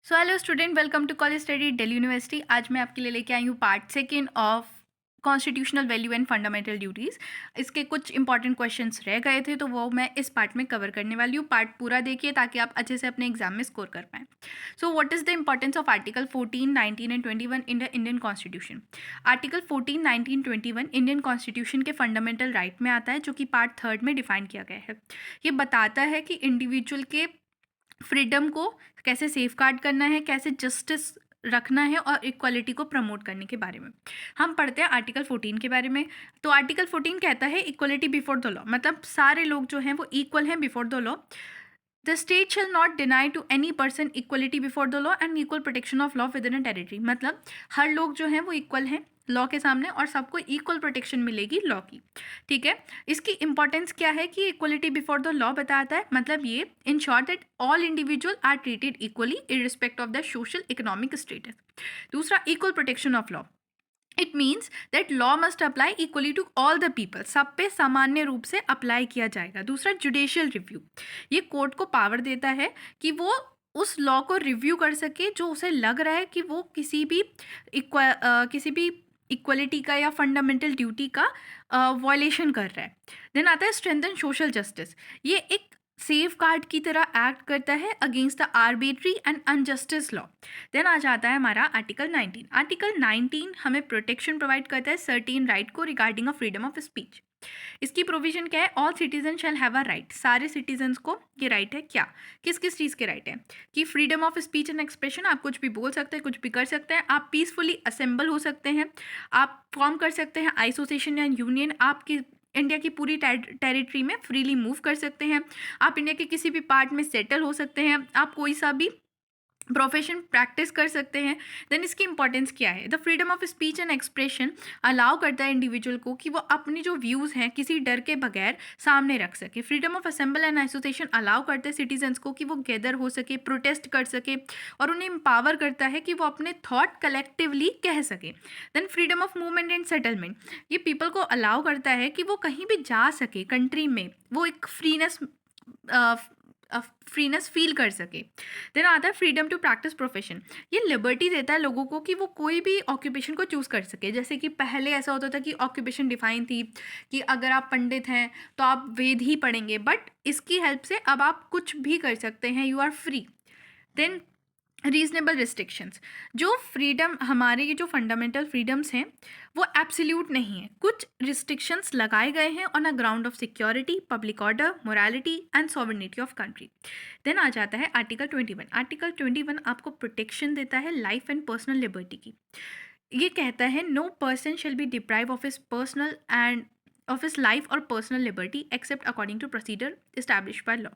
So hello student, welcome to college study Delhi university. आज मैं आपके लिए लेके आई हूँ part second of constitutional value and fundamental duties. इसके कुछ इंपॉर्टेंट क्वेश्चंस रह गए थे तो वो मैं इस पार्ट में कवर करने वाली हूँ। पार्ट पूरा देखिए ताकि आप अच्छे से अपने एग्जाम में स्कोर कर पाएँ। So what is the importance of article 14, 19 and 21 in the Indian constitution. Article 14, 19, 21 Indian constitution के फंडामेंटल राइट में आता है, जो कि पार्ट थर्ड में डिफाइन किया गया है। ये बताता है कि इंडिविजुअल के फ्रीडम को कैसे सेफगार्ड करना है, कैसे जस्टिस रखना है और इक्वालिटी को प्रमोट करने के बारे में। हम पढ़ते हैं आर्टिकल 14 के बारे में। तो आर्टिकल 14 कहता है इक्वलिटी बिफोर द लॉ, मतलब सारे लोग जो हैं वो इक्वल हैं before the law. The state shall not deny to any person equality before the law and equal protection of law within a territory, मतलब हर लोग जो हैं वो इक्वल हैं लॉ के सामने और सबको इक्वल प्रोटेक्शन मिलेगी लॉ की। ठीक है, इसकी इंपॉर्टेंस क्या है कि इक्वलिटी बिफोर द लॉ बताता है, मतलब ये in short that all individual are treated equally irrespective of the social economic status. दूसरा, equal protection of law. It means that law must apply equally to all the people, सब पे सामान्य रूप से अप्लाई किया जाएगा। दूसरा, जुडिशियल रिव्यू। ये कोर्ट को पावर देता है कि वो उस लॉ को रिव्यू कर सके जो उसे लग रहा है कि वो किसी भी इक्वलिटी का या फंडामेंटल ड्यूटी का वॉयलेशन कर रहा है। देन आता है स्ट्रेंथन सोशल जस्टिस। ये एक सेफ गार्ड की तरह एक्ट करता है against the arbitrary and unjustice law. Then आ जाता है हमारा आर्टिकल 19। आर्टिकल 19 हमें प्रोटेक्शन प्रोवाइड करता है सर्टेन राइट को regarding a freedom of speech. इसकी प्रोविजन क्या है? All citizen shall have a right. सारे सिटीजन्स को ये राइट है। क्या, किस किस चीज़ के राइट है? कि freedom of speech and expression, आप कुछ भी बोल सकते हैं, कुछ भी कर सकते हैं, आप पीसफुली असेंबल हो सकते हैं, आप फॉर्म कर सकते हैं एसोसिएशन या यूनियन, आपकी इंडिया की पूरी टेरिटरी में फ्रीली मूव कर सकते हैं, आप इंडिया के किसी भी पार्ट में सेटल हो सकते हैं, आप कोई सा भी प्रोफेशन प्रैक्टिस कर सकते हैं। देन इसकी इंपॉर्टेंस क्या है? The freedom of speech and expression allow करता है इंडिविजुअल को कि वो अपनी जो व्यूज़ हैं किसी डर के बगैर सामने रख सके। Freedom of assemble and association allow करते हैं सिटीजन्स को कि वो गैदर हो सके, प्रोटेस्ट कर सके, और उन्हें एम्पावर करता है कि वो अपने थॉट कलेक्टिवली कह सके। Then freedom of movement and settlement, ये पीपल को अलाउ करता है कि वो कहीं भी जा सके कंट्री में, वो एक फ्रीनेस फील कर सके। देन आता है फ्रीडम टू प्रैक्टिस प्रोफेशन। ये लिबर्टी देता है लोगों को कि वो कोई भी ऑक्यूपेशन को चूज़ कर सके। जैसे कि पहले ऐसा होता था कि ऑक्यूपेशन डिफाइन थी कि अगर आप पंडित हैं तो आप वेद ही पढ़ेंगे, बट इसकी हेल्प से अब आप कुछ भी कर सकते हैं, you are free. Then reasonable restrictions, जो फ्रीडम हमारे ये जो फंडामेंटल फ्रीडम्स हैं वो एब्सोल्यूट नहीं है। कुछ रिस्ट्रिक्शंस लगाए गए हैं on a ground of security, public order, morality and sovereignty of country. Then आ जाता है आर्टिकल 21। आर्टिकल 21 आपको प्रोटेक्शन देता है लाइफ एंड पर्सनल लिबर्टी की। ये कहता है no person shall be deprive of his personal and of his life और personal liberty except according to procedure establish by law.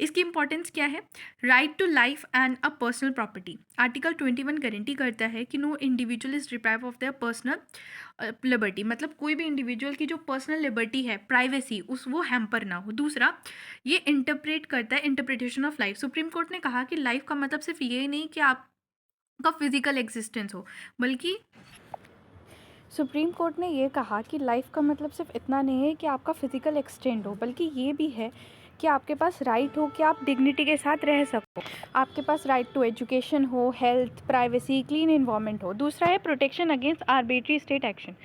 इसकी इंपॉर्टेंस क्या है? Right to life and a personal property. Article 21 guarantee करता है कि no individual is deprive of their personal liberty, मतलब कोई भी इंडिविजुअल की जो पर्सनल लिबर्टी है, प्राइवेसी, उस वो हैम्पर ना हो। दूसरा, ये इंटरप्रेट करता है interpretation of life. Supreme court ने कहा कि लाइफ का मतलब सिर्फ ये नहीं कि आपका फिजिकल एग्जिस्टेंस हो, बल्कि सुप्रीम कोर्ट ने ये कहा कि लाइफ का मतलब सिर्फ इतना नहीं है कि आपका फिजिकल एक्सटेंड हो, बल्कि ये भी है कि आपके पास राइट हो कि आप डिग्निटी के साथ रह सको, आपके पास राइट टू एजुकेशन हो, हेल्थ, प्राइवेसी, क्लीन इन्वायरमेंट हो। दूसरा है protection against arbitrary state action.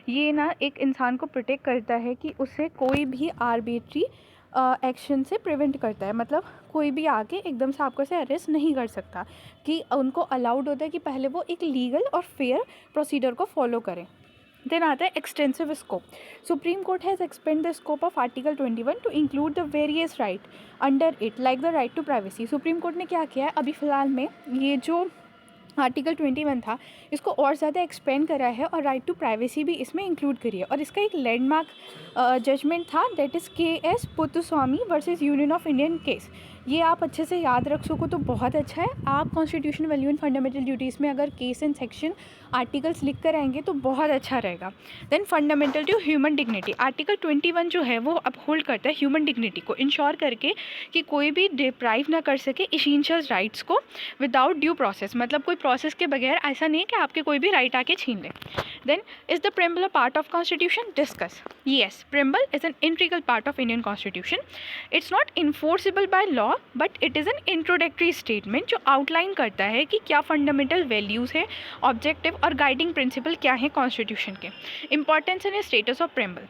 ये ना एक इंसान को प्रोटेक्ट करता है कि उसे कोई भी आर्बिट्री एक्शन से प्रिवेंट करता है, मतलब कोई भी आके एकदम से आपको से अरेस्ट नहीं कर सकता, कि उनको अलाउड होता है कि पहले वो एक लीगल और फेयर प्रोसीजर को फॉलो करें। देन आता है extensive scope. Supreme court has expand the scope of article 21 to include the various right under it like the right to privacy. Supreme court ने क्या किया है अभी फ़िलहाल में, ये जो आर्टिकल 21 था इसको और ज़्यादा एक्सपेंड करा है और राइट टू प्राइवेसी भी इसमें इंक्लूड करी है। और इसका एक लैंडमार्क जजमेंट था, that is KS Puttaswamy versus union of Indian case. ये आप अच्छे से याद रख सको तो बहुत अच्छा है। आप constitution value and fundamental duties में अगर केस एंड सेक्शन आर्टिकल्स लिख कर आएंगे तो बहुत अच्छा रहेगा। Then fundamental to human dignity. Article 21 जो है वो अपहोल्ड करता है ह्यूमन डिग्निटी को, इंश्योर करके कि कोई भी डिप्राइव ना कर सके इसेंशियल राइट्स को विदाउट ड्यू प्रोसेस, मतलब कोई प्रोसेस के बगैर। ऐसा नहीं है कि आपके कोई भी राइट आके छीन ले। Then is the preamble a part of constitution? Discuss. Yes, preamble is an integral part of Indian constitution. It's not enforceable by law law but it is an introductory statement जो outline करता है कि क्या fundamental values है, objective और guiding principle क्या हैं constitution के। Importance and status of preamble.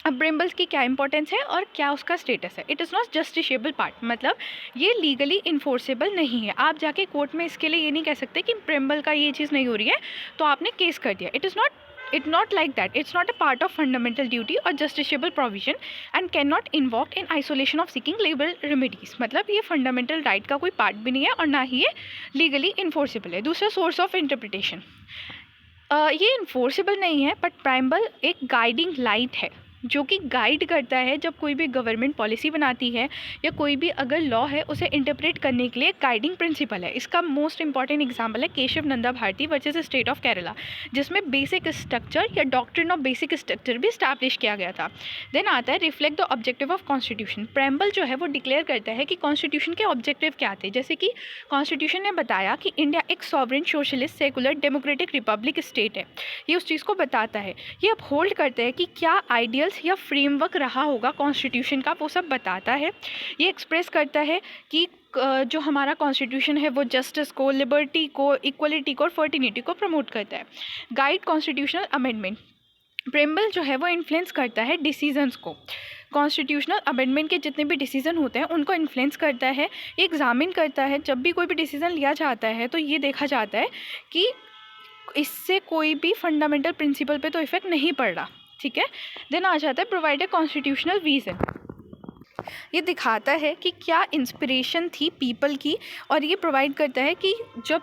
अब प्रेम्बल्स की क्या इंपॉर्टेंस है और क्या उसका स्टेटस है। It is not justiciable part, मतलब ये लीगली इन्फोर्सेबल नहीं है। आप जाके कोर्ट में इसके लिए ये नहीं कह सकते कि प्रेम्बल का ये चीज़ नहीं हो रही है तो आपने केस कर दिया। It not like that. It's not a part of fundamental duty और justiciable provision and can not invoke in isolation of seeking legal remedies. मतलब ये फंडामेंटल राइट का कोई पार्ट भी नहीं है और ना ही ये लीगली इन्फोर्सेबल है। दूसरा, सोर्स ऑफ इंटरप्रिटेशन। ये इन्फोर्सेबल नहीं है बट प्रेम्बल एक गाइडिंग लाइट है जो कि गाइड करता है जब कोई भी गवर्नमेंट पॉलिसी बनाती है या कोई भी अगर लॉ है उसे इंटरप्रेट करने के लिए गाइडिंग प्रिंसिपल है। इसका मोस्ट इंपॉर्टेंट एग्जांपल है Keshavananda Bharati versus state of Kerala, जिसमें बेसिक स्ट्रक्चर या डॉक्ट्रिन ऑफ बेसिक स्ट्रक्चर भी स्टैब्लिश किया गया था। देन आता है reflect the objective of constitution. Preamble जो है वो डिक्लेयर करता है कि कॉन्स्टिट्यूशन के ऑब्जेक्टिव क्या थे। जैसे कि कॉन्स्टिट्यूशन ने बताया कि इंडिया एक sovereign socialist secular democratic Republic state है, ये उस चीज़ को बताता है। ये अपहोल्ड करता है कि क्या आइडियल या फ्रेमवर्क रहा होगा कॉन्स्टिट्यूशन का, वो सब बताता है। ये एक्सप्रेस करता है कि जो हमारा कॉन्स्टिट्यूशन है वो जस्टिस को, लिबर्टी को, इक्वलिटी को और फर्टिनिटी को प्रमोट करता है। Guide constitutional amendment. प्रेम्बल जो है वो इन्फ्लुएंस करता है डिसीजंस को। कॉन्स्टिट्यूशनल अमेंडमेंट के जितने भी डिसीजन होते हैं उनको इन्फ्लुएंस करता है, ये एग्जामिन करता है। जब भी कोई भी डिसीजन लिया जाता है तो ये देखा जाता है कि इससे कोई भी फंडामेंटल प्रिंसिपल पे तो इफेक्ट नहीं पड़ रहा। ठीक है। देन आ जाता है प्रोवाइड ए कॉन्स्टिट्यूशनल विजन। ये दिखाता है कि क्या इंस्पिरेशन थी पीपल की और ये प्रोवाइड करता है कि जब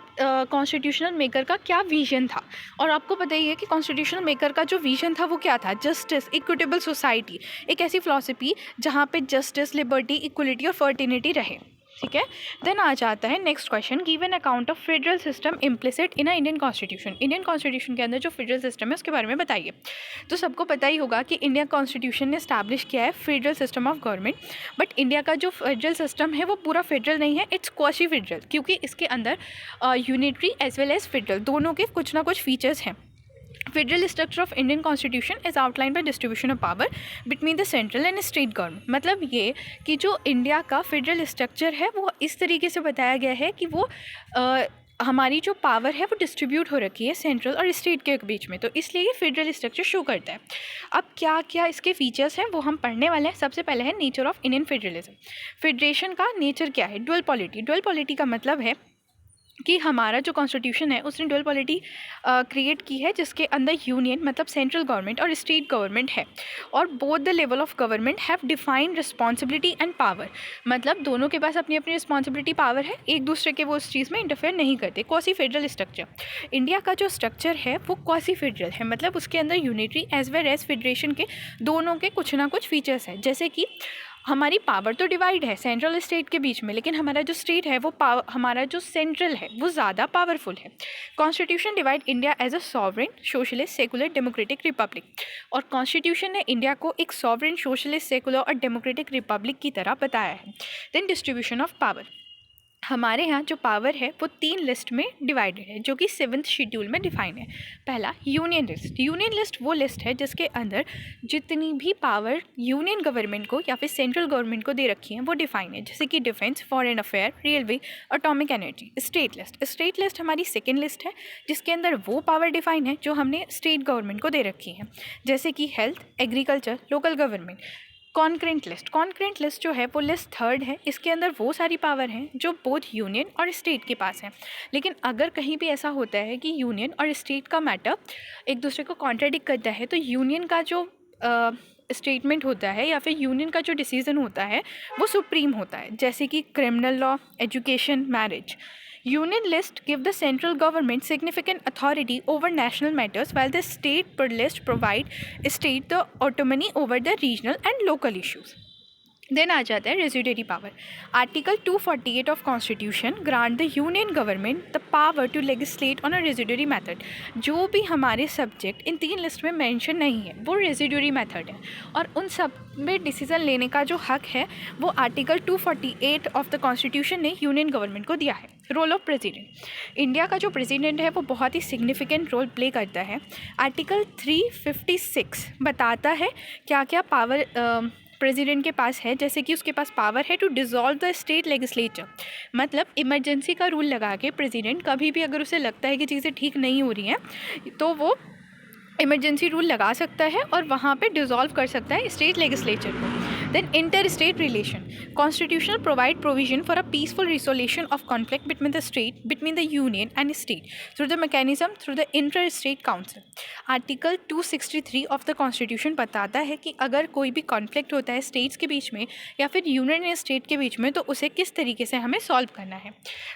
कॉन्स्टिट्यूशनल मेकर का क्या विजन था। और आपको पता ही है कि कॉन्स्टिट्यूशनल मेकर का जो विजन था वो क्या था, जस्टिस, इक्विटेबल सोसाइटी, एक ऐसी फिलॉसफी जहाँ पे जस्टिस, लिबर्टी, इक्वलिटी और फर्टिनिटी रहे। ठीक है। देन आ जाता है next question, give an account of federal system implicit in a Indian constitution. Indian constitution के अंदर जो फेडरल सिस्टम है उसके बारे में बताइए। तो सबको पता ही होगा कि इंडिया कॉन्स्टिट्यूशन ने स्टैब्लिश किया है federal system of government, but India का जो फेडरल सिस्टम है वो पूरा फेडरल नहीं है, इट्स क्वासी फेडरल, क्योंकि इसके अंदर unitary as well as federal दोनों के कुछ ना कुछ फीचर्स हैं। Federal structure of Indian constitution is outline by distribution of power between the central and state government. मतलब ये कि जो इंडिया का फेडरल स्ट्रक्चर है वो इस तरीके से बताया गया है कि वो हमारी जो पावर है वो डिस्ट्रीब्यूट हो रखी है सेंट्रल और स्टेट के बीच में, तो इसलिए ये फेडरल स्ट्रक्चर शो करता है। अब क्या क्या इसके फीचर्स हैं वो हम पढ़ने वाले हैं। सबसे पहले है nature of Indian federalism. Federation का नेचर क्या है, ड्यूअल पॉलिटी। ड्यूअल पॉलिटी का मतलब है कि हमारा जो कॉन्स्टिट्यूशन है उसने ड्यूअल पॉलिटी क्रिएट की है, जिसके अंदर यूनियन मतलब सेंट्रल गवर्नमेंट और स्टेट गवर्नमेंट है, और both the level of government have defined responsibility and power. मतलब दोनों के पास अपनी अपनी रिस्पॉन्सिबिलिटी, पावर है, एक दूसरे के वो उस चीज़ में इंटरफेयर नहीं करते। क्वासी फेडरल स्ट्रक्चर, इंडिया का जो स्ट्रक्चर है वो क्वासी फेडरल है, मतलब उसके अंदर unitary as well as federation के दोनों के कुछ ना कुछ फीचर्स हैं। जैसे कि हमारी पावर तो डिवाइड है सेंट्रल स्टेट के बीच में, लेकिन हमारा जो स्टेट है वो हमारा जो सेंट्रल है वो ज़्यादा पावरफुल है। Constitution divide India as a sovereign socialist secular democratic republic, और कॉन्स्टिट्यूशन ने इंडिया को एक सॉवरेन सोशलिस्ट सेकुलर और डेमोक्रेटिक रिपब्लिक की तरह बताया है। देन डिस्ट्रीब्यूशन ऑफ पावर, हमारे यहाँ जो पावर है वो 3 लिस्ट में डिवाइडेड है जो कि 7th शेड्यूल में डिफाइन है। पहला, यूनियन लिस्ट। यूनियन लिस्ट वो लिस्ट है जिसके अंदर जितनी भी पावर यूनियन गवर्नमेंट को या फिर सेंट्रल गवर्नमेंट को दे रखी हैं वो डिफाइन है, जैसे कि defence, foreign affair, railway, atomic energy. State list, state list हमारी 2nd लिस्ट है जिसके अंदर वो पावर डिफाइन है जो हमने स्टेट गवर्नमेंट को दे रखी हैं, जैसे कि health, agriculture, local government. Concurrent list, concurrent list जो है वो लिस्ट 3rd है, इसके अंदर वो सारी पावर हैं जो बोथ यूनियन और स्टेट के पास हैं। लेकिन अगर कहीं भी ऐसा होता है कि यूनियन और स्टेट का मैटर एक दूसरे को कॉन्ट्राडिक्ट करता है तो यूनियन का जो स्टेटमेंट होता है या फिर यूनियन का जो डिसीजन होता है वो सुप्रीम होता है, जैसे कि criminal law, education, marriage. Union list give the central government significant authority over national matters, while the state per list provide state the autonomy over the regional and local issues. Then आ जाता है residuary power. Article 248 of constitution grant the union government the power to legislate on a residuary method. जो भी हमारे subject in 3 list में mention नहीं है वो रेजिडेरी मेथड है, और उन सब में डिसीजन लेने का जो हक है वो आर्टिकल 248 ऑफ द कॉन्स्टिट्यूशन ने यूनियन गवर्नमेंट को दिया है। रोल ऑफ प्रेसिडेंट, इंडिया का जो प्रेसिडेंट है वो बहुत ही सिग्निफिकेंट रोल प्ले करता है। आर्टिकल 356 बताता है क्या क्या पावर प्रेसिडेंट के पास है, जैसे कि उसके पास पावर है to dissolve the state legislature. मतलब इमरजेंसी का रूल लगा के प्रेसिडेंट कभी भी अगर उसे लगता है कि चीज़ें ठीक नहीं हो रही हैं तो वो इमरजेंसी रूल लगा सकता है और वहाँ पे डिसॉल्व कर सकता है स्टेट लेजिस्लेचर को। Then inter state relation, constitutional provide provision for a peaceful resolution of conflict between the union and state through the mechanism through the inter state council. Article 263 of the constitution बताता है कि अगर कोई भी conflict होता है states के बीच में या फिर यूनियन या स्टेट के बीच में तो उसे किस तरीके से हमें सॉल्व करना है।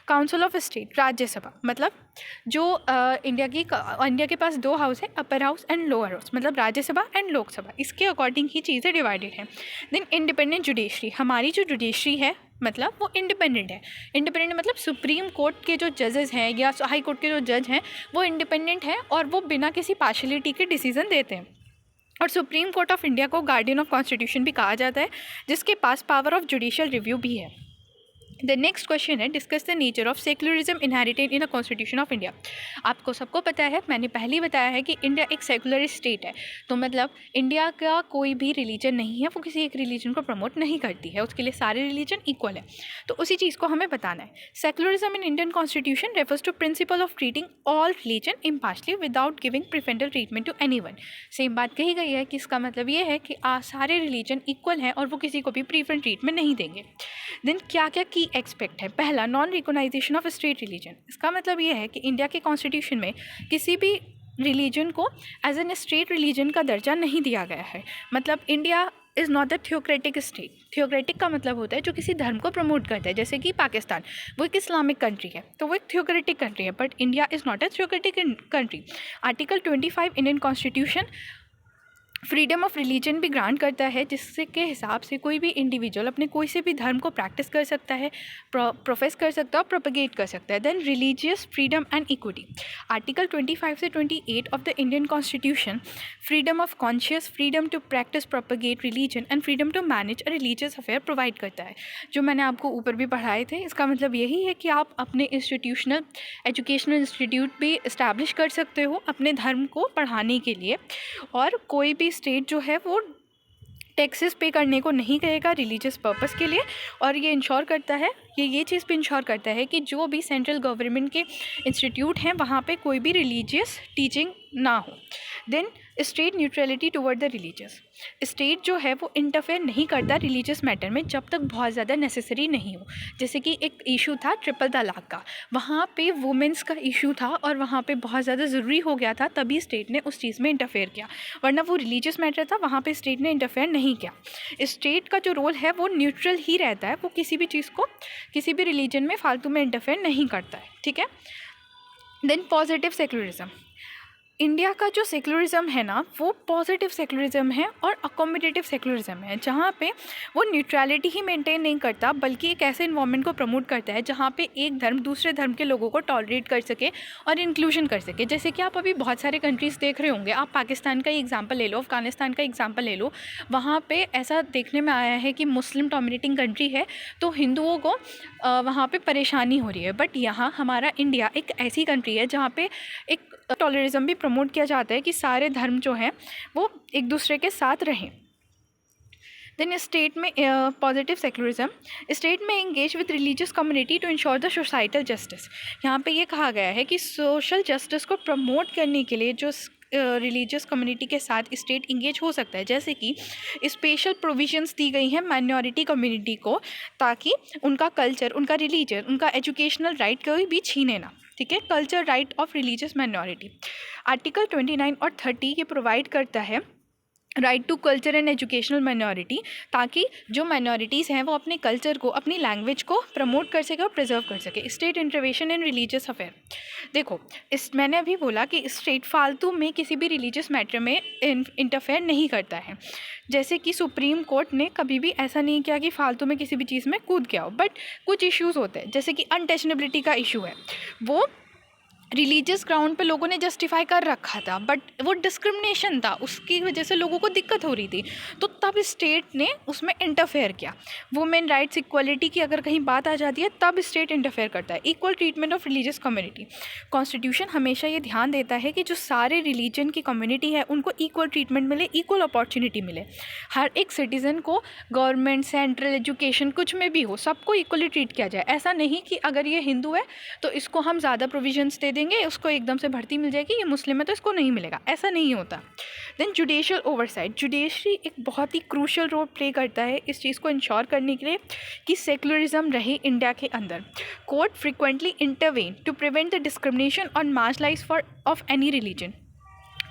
काउंसिल ऑफ स्टेट, राज्यसभा, मतलब जो इंडिया के पास दो हाउस है, upper house and lower house, मतलब राज्यसभा एंड लोकसभा, इसके अकॉर्डिंग ही चीज़ें डिवाइडेड हैं। देन इंडिपेंडेंट जुडिशरी, हमारी जो जुडिशरी है मतलब वो इंडिपेंडेंट है। इंडिपेंडेंट मतलब सुप्रीम कोर्ट के जो जजेस हैं या हाई कोर्ट के जो जज हैं वो इंडिपेंडेंट हैं और वो बिना किसी पार्शलिटी के डिसीजन देते हैं। और सुप्रीम कोर्ट ऑफ इंडिया को गार्डियन ऑफ कॉन्स्टिट्यूशन भी कहा जाता है, जिसके पास पावर ऑफ जुडिशियल रिव्यू भी है। द नेक्स्ट क्वेश्चन है discuss the nature of secularism inherited in the constitution of India. आपको सबको पता है, मैंने पहले ही बताया है कि इंडिया एक सेकुलर स्टेट है, तो मतलब इंडिया का कोई भी रिलीजन नहीं है, वो किसी एक रिलीजन को प्रमोट नहीं करती है, उसके लिए सारे रिलीजन इक्वल है। तो उसी चीज़ को हमें बताना है। Secularism in Indian constitution refers to principle of treating all religion impartially without giving preferential treatment to anyone. Same बात कही गई है कि इसका मतलब ये है कि सारे रिलीजन इक्वल हैं और वो किसी को भी प्रीफरेंस ट्रीटमेंट नहीं देंगे। देन क्या क्या की एक्सपेक्ट है। पहला, non recognition of state religion. इसका मतलब ये है कि इंडिया के कॉन्स्टिट्यूशन में किसी भी रिलीजन को एज एन स्टेट रिलीजन का दर्जा नहीं दिया गया है। मतलब India is not a theocratic state. Theocratic का मतलब होता है जो किसी धर्म को प्रमोट करता है, जैसे कि पाकिस्तान, वो एक इस्लामिक कंट्री है तो वो एक थियोक्रेटिक कंट्री है, but India is not a theocratic country. Article 25 Indian constitution freedom of religion भी ग्रांट करता है, जिससे के हिसाब से कोई भी इंडिविजुअल अपने कोई से भी धर्म को प्रैक्टिस कर सकता है, प्रोफेस कर सकता है और प्रोपगेट कर सकता है। Then religious freedom and equity, article 25 से 28 of the Indian constitution freedom of conscious, freedom to practise propagate religion and freedom to manage a religious affair provide करता है। जो मैंने आपको ऊपर भी पढ़ाए थे, इसका मतलब यही है कि आप अपने इंस्टीट्यूशनल एजुकेशनल इंस्टीट्यूट भी इस्टेब्लिश कर सकते हो अपने धर्म को पढ़ाने के लिए, और कोई भी स्टेट जो है वो टैक्सेस पे करने को नहीं कहेगा रिलीजियस पर्पस के लिए। और ये इंश्योर करता है, ये चीज़ भी इंश्योर करता है कि जो भी सेंट्रल गवर्नमेंट के इंस्टीट्यूट हैं वहाँ पे कोई भी रिलीजियस टीचिंग ना हो। Then state neutrality toward the religious, state जो है वो इंटरफेयर नहीं करता रिलीजियस मैटर में जब तक बहुत ज़्यादा नेसेसरी नहीं हो। जैसे कि एक इशू था ट्रिपल तलाक का, वहाँ पे वुमेंस का इशू था और वहाँ पे बहुत ज़्यादा ज़रूरी हो गया था, तभी स्टेट ने उस चीज़ में इंटरफेयर किया, वरना वो रिलीजियस मैटर था, वहाँ पे स्टेट ने इंटरफेयर नहीं किया। स्टेट का जो रोल है वो न्यूट्रल ही रहता है, वो किसी भी चीज़ को किसी भी रिलीजन में फालतू में इंटरफेयर नहीं करता है, ठीक है। देन पॉजिटिव सेक्युलरिज्म, इंडिया का जो सेक्युलरिज्म है ना वो पॉजिटिव सेक्युलरिज्म है और अकोमोडेटिव सेक्युलरिज्म है, जहाँ पे वो न्यूट्रलिटी ही मेंटेन नहीं करता बल्कि एक ऐसे इन्वायरमेंट को प्रमोट करता है जहाँ पे एक धर्म दूसरे धर्म के लोगों को टॉलरेट कर सके और इंक्लूजन कर सके। जैसे कि आप अभी बहुत सारे कंट्रीज़ देख रहे होंगे, आप पाकिस्तान का ही एग्जाम्पल ले लो, अफगानिस्तान का एग्जाम्पल ले लो, वहाँ पर ऐसा देखने में आया है कि मुस्लिम डोमिनेटिंग कंट्री है तो हिंदुओं को वहाँ पर परेशानी हो रही है, बट यहाँ हमारा इंडिया एक ऐसी कंट्री है जहाँ पर एक टॉलरिज्म भी प्रमोट किया जाता है कि सारे धर्म जो हैं वो एक दूसरे के साथ रहें। देन स्टेट में पॉजिटिव सेक्युलरिज्म, स्टेट में engage with religious community to ensure the societal justice. यहाँ पे ये कहा गया है कि सोशल जस्टिस को प्रमोट करने के लिए जो रिलीजियस कम्युनिटी के साथ स्टेट इंगेज हो सकता है, जैसे कि स्पेशल प्रोविजंस दी गई हैं माइनॉरिटी कम्युनिटी को, ताकि उनका कल्चर, उनका रिलीजन, उनका एजुकेशनल राइट कोई भी छीने ना, ठीक है। Culture right of religious minority, article 29 और 30 ये प्रोवाइड करता है right to culture and educational minority, ताकि जो माइनॉरिटीज़ हैं वो अपने कल्चर को, अपनी लैंग्वेज को प्रमोट कर सके और प्रिजर्व कर सके। स्टेट इंटरवेंशन इन रिलीजियस अफेयर, देखो मैंने अभी बोला कि स्टेट फालतू में किसी भी रिलीजियस मैटर में इंटरफेयर नहीं करता है। जैसे कि सुप्रीम कोर्ट ने कभी भी ऐसा नहीं किया कि फालतू में किसी भी चीज़ में कूद गया हो, बट कुछ इश्यूज़ होते हैं, जैसे कि अनटचनेबिलिटी का इशू है, वो रिलीजियस ग्राउंड पे लोगों ने जस्टिफाई कर रखा था, बट वो डिस्क्रिमिनेशन था, उसकी वजह से लोगों को दिक्कत हो रही थी, तो तब स्टेट ने उसमें इंटरफेयर किया। वुमेन राइट्स इक्वलिटी की अगर कहीं बात आ जाती है तब स्टेट इंटरफेयर करता है। Equal treatment of religious community, constitution हमेशा ये ध्यान देता है कि जो सारे रिलीजन की कम्युनिटी है उनको इक्वल ट्रीटमेंट मिले, इक्वल अपॉर्चुनिटी मिले। हर एक सिटीज़न को गवर्नमेंट, सेंट्रल, एजुकेशन कुछ में भी हो, सबको इक्वली ट्रीट किया जाए। ऐसा नहीं कि अगर ये हिंदू है तो इसको हम ज़्यादा प्रोविजंस दे देंगे, उसको एकदम से भर्ती मिल जाएगी, ये मुस्लिम है तो इसको नहीं मिलेगा, ऐसा नहीं होता। देन जुडिशियल ओवरसाइट, जुडिशरी एक बहुत ही क्रूशियल रोल प्ले करता है इस चीज़ को इंश्योर करने के लिए कि सेकुलरिज्म रहे इंडिया के अंदर। Court frequently intervene to prevent the discrimination on marginalise for of any religion.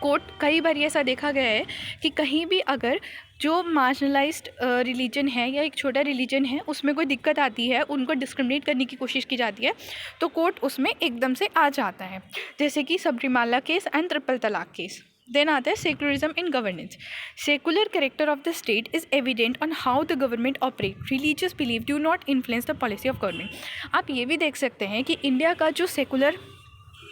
Court कई बार ऐसा देखा गया है कि कहीं भी अगर जो मार्जिनलाइज्ड रिलीजन है या एक छोटा रिलीजन है उसमें कोई दिक्कत आती है, उनको डिस्क्रिमिनेट करने की कोशिश की जाती है, तो कोर्ट उसमें एकदम से आ जाता है, जैसे कि सबरीमाला केस एंड ट्रिपल तलाक केस। देन आता है secularism in governance, secular character of the state is evident on how the government operate, religious belief do not influence the policy of government. आप ये भी देख सकते हैं कि इंडिया का जो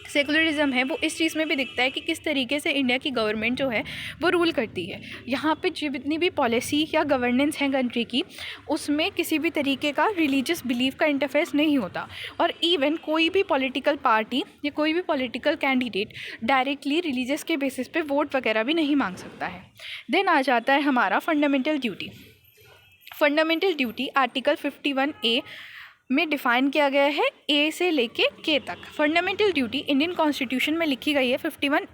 सेकुलरिज्म है वो इस चीज़ में भी दिखता है कि किस तरीके से इंडिया की गवर्नमेंट जो है वो रूल करती है। यहाँ पे जितनी भी पॉलिसी या गवर्नेंस है कंट्री की, उसमें किसी भी तरीके का रिलीजियस बिलीफ का इंटरफेरेंस नहीं होता, और इवन कोई भी पॉलिटिकल पार्टी या कोई भी पॉलिटिकल कैंडिडेट डायरेक्टली रिलीजियस के बेसिस पे वोट वगैरह भी नहीं मांग सकता है। देन आ जाता है हमारा fundamental duty. Fundamental duty article 51A में डिफ़ाइन किया गया है, ए से लेके के तक। फंडामेंटल ड्यूटी इंडियन कॉन्स्टिट्यूशन में लिखी गई है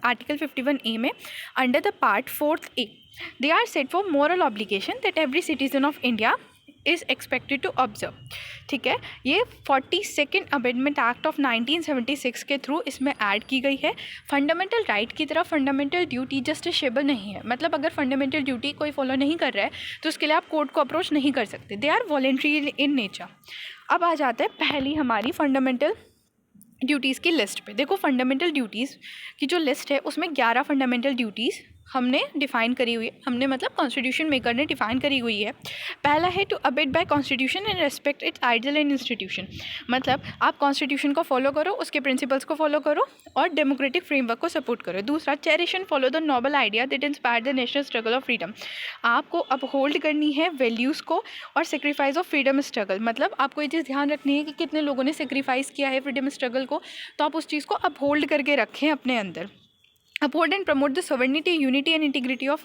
आर्टिकल 51A में, under the part 4A। They are set for moral obligation that every citizen of India is expected to observe. ठीक है, ये 42nd अमेंडमेंट एक्ट ऑफ 1976 के थ्रू इसमें ऐड की गई है। फंडामेंटल राइट की तरह फंडामेंटल ड्यूटी जस्टिसेबल नहीं है, मतलब अगर फंडामेंटल ड्यूटी कोई फॉलो नहीं कर रहा है तो उसके लिए आप कोर्ट को अप्रोच नहीं कर सकते, they are voluntary in nature. अब आ जाता है पहली हमारी फंडामेंटल ड्यूटीज़ की लिस्ट पे। देखो, फंडामेंटल ड्यूटीज़ की जो लिस्ट है उसमें 11 फंडामेंटल ड्यूटीज़ हमने डिफ़ाइन करी हुई है, हमने मतलब कॉन्स्टिट्यूशन मेकर ने डिफ़ाइन करी हुई है। पहला है to abide by constitution and respect its ideal and institution, मतलब आप कॉन्स्टिट्यूशन को फॉलो करो, उसके प्रिंसिपल्स को फॉलो करो और डेमोक्रेटिक फ्रेमवर्क को सपोर्ट करो। दूसरा, cherish and follow the noble idea that inspire the national struggle of freedom, आपको अपहोल्ड करनी है वैल्यूज़ को और सेक्रीफाइस ऑफ फ्रीडम स्ट्रगल, मतलब आपको ये चीज़ ध्यान रखनी है कि कितने लोगों ने सेक्रीफाइस किया है फ्रीडम स्ट्रगल को, तो आप उस चीज़ को अपहोल्ड करके रखें अपने अंदर। Uphold and promote the sovereignty, unity and integrity of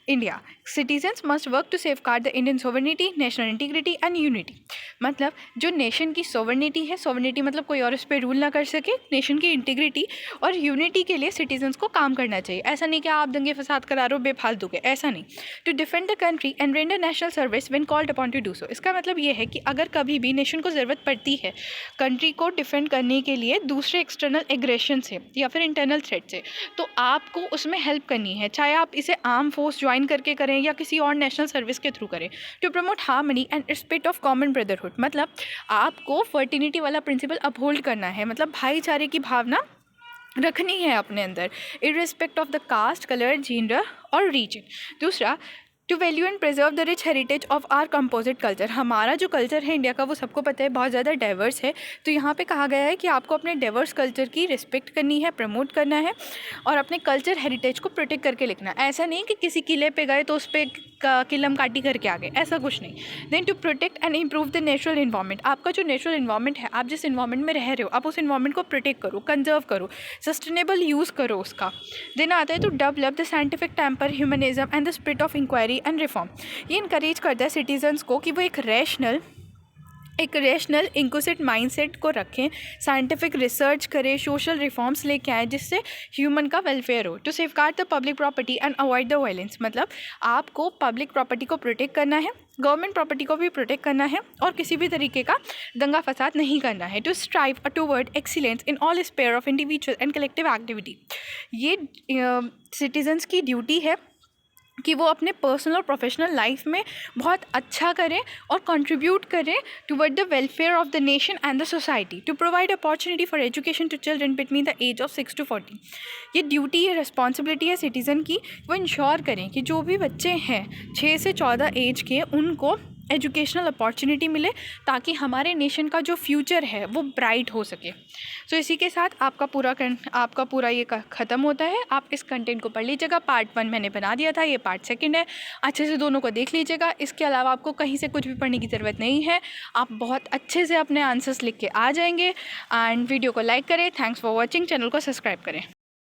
India. Citizens must work to safeguard the Indian sovereignty, national integrity and unity. मतलब जो नेशन की सोवर्निटी है, सोवर्निटी मतलब कोई और इस पर रूल ना कर सके, नेशन की इंटीग्रिटी और यूनिटी के लिए सिटीजन्स को काम करना चाहिए। ऐसा नहीं कि आप दंगे फसाद करा रहे हो बेफालतू के, ऐसा नहीं। To defend the country and render national service when called upon to do so, इसका मतलब ये है कि अगर कभी भी नेशन को ज़रूरत पड़ती है कंट्री को डिफेंड करने के लिए दूसरे एक्सटर्नल एग्रेशन से या फिर इंटरनल थ्रेट से, तो आपको उसमें हेल्प करनी है, चाहे आप इसे आर्म फोर्स ज्वाइन करके करें या किसी और नेशनल सर्विस के थ्रू करें। To promote harmony and respect of common brotherhood, मतलब आपको फर्टिनिटी वाला प्रिंसिपल अपहोल्ड करना है, मतलब भाईचारे की भावना रखनी है अपने अंदर, irrespective of the caste, colour, gender और रीजन। दूसरा, to value and preserve the rich heritage of our composite culture, हमारा जो कल्चर है इंडिया का वो सबको पता है बहुत ज़्यादा डाइवर्स है, तो यहाँ पे कहा गया है कि आपको अपने डाइवर्स कल्चर की रिस्पेक्ट करनी है, प्रमोट करना है और अपने कल्चर हेरिटेज को प्रोटेक्ट करके लिखना है। ऐसा नहीं कि किसी किले पे गए तो उस पर किलम काटी करके आ गए, ऐसा कुछ नहीं। Then to protect and improve the natural environment, आपका जो नेचुरल इन्वायरमेंट है, आप जिस इन्वायरमेंट में रह रहे हो आप उस इन्वायरमेंट को प्रोटेक्ट करो, कंजर्व करो, सस्टेनेबल यूज़ करो उसका। देन आता है to develop the scientific temper, humanism and the spirit of inquiry and reform, ये इनकरेज करता है सिटीजन्स को कि वो एक रेशनल इंक्लूसिव माइंडसेट को रखें, साइंटिफिक रिसर्च करें, सोशल रिफॉर्म्स लेके आएँ जिससे ह्यूमन का वेलफेयर हो। To safeguard the public property and avoid the violence, मतलब आपको पब्लिक प्रॉपर्टी को प्रोटेक्ट करना है, गवर्नमेंट प्रॉपर्टी को भी प्रोटेक्ट करना है और किसी भी तरीके का दंगा फसाद नहीं करना है। To strive toward excellence in all sphere of individual and collective activity, ये सिटीजन्स की ड्यूटी है कि वो अपने पर्सनल और प्रोफेशनल लाइफ में बहुत अच्छा करें और कंट्रीब्यूट करें toward the welfare of the nation and the society. To provide opportunity for education to children between the age of 6 to 14, ये ड्यूटी है, रिस्पॉन्सिबिलिटी है सिटीज़न की, वो इंश्योर करें कि जो भी बच्चे हैं 6 से 14 एज के, उनको एजुकेशनल अपॉर्चुनिटी मिले, ताकि हमारे नेशन का जो फ्यूचर है वो ब्राइट हो सके। सो इसी के साथ आपका पूरा ये ख़त्म होता है। आप इस कंटेंट को पढ़ लीजिएगा। पार्ट 1 मैंने बना दिया था, ये पार्ट 2 है। अच्छे से दोनों को देख लीजिएगा। इसके अलावा आपको कहीं से कुछ भी पढ़ने की ज़रूरत नहीं है। आप बहुत अच्छे से अपने आंसर्स लिख के आ जाएंगे। एंड वीडियो को लाइक करें। Thanks for watching. चैनल को सब्सक्राइब करें।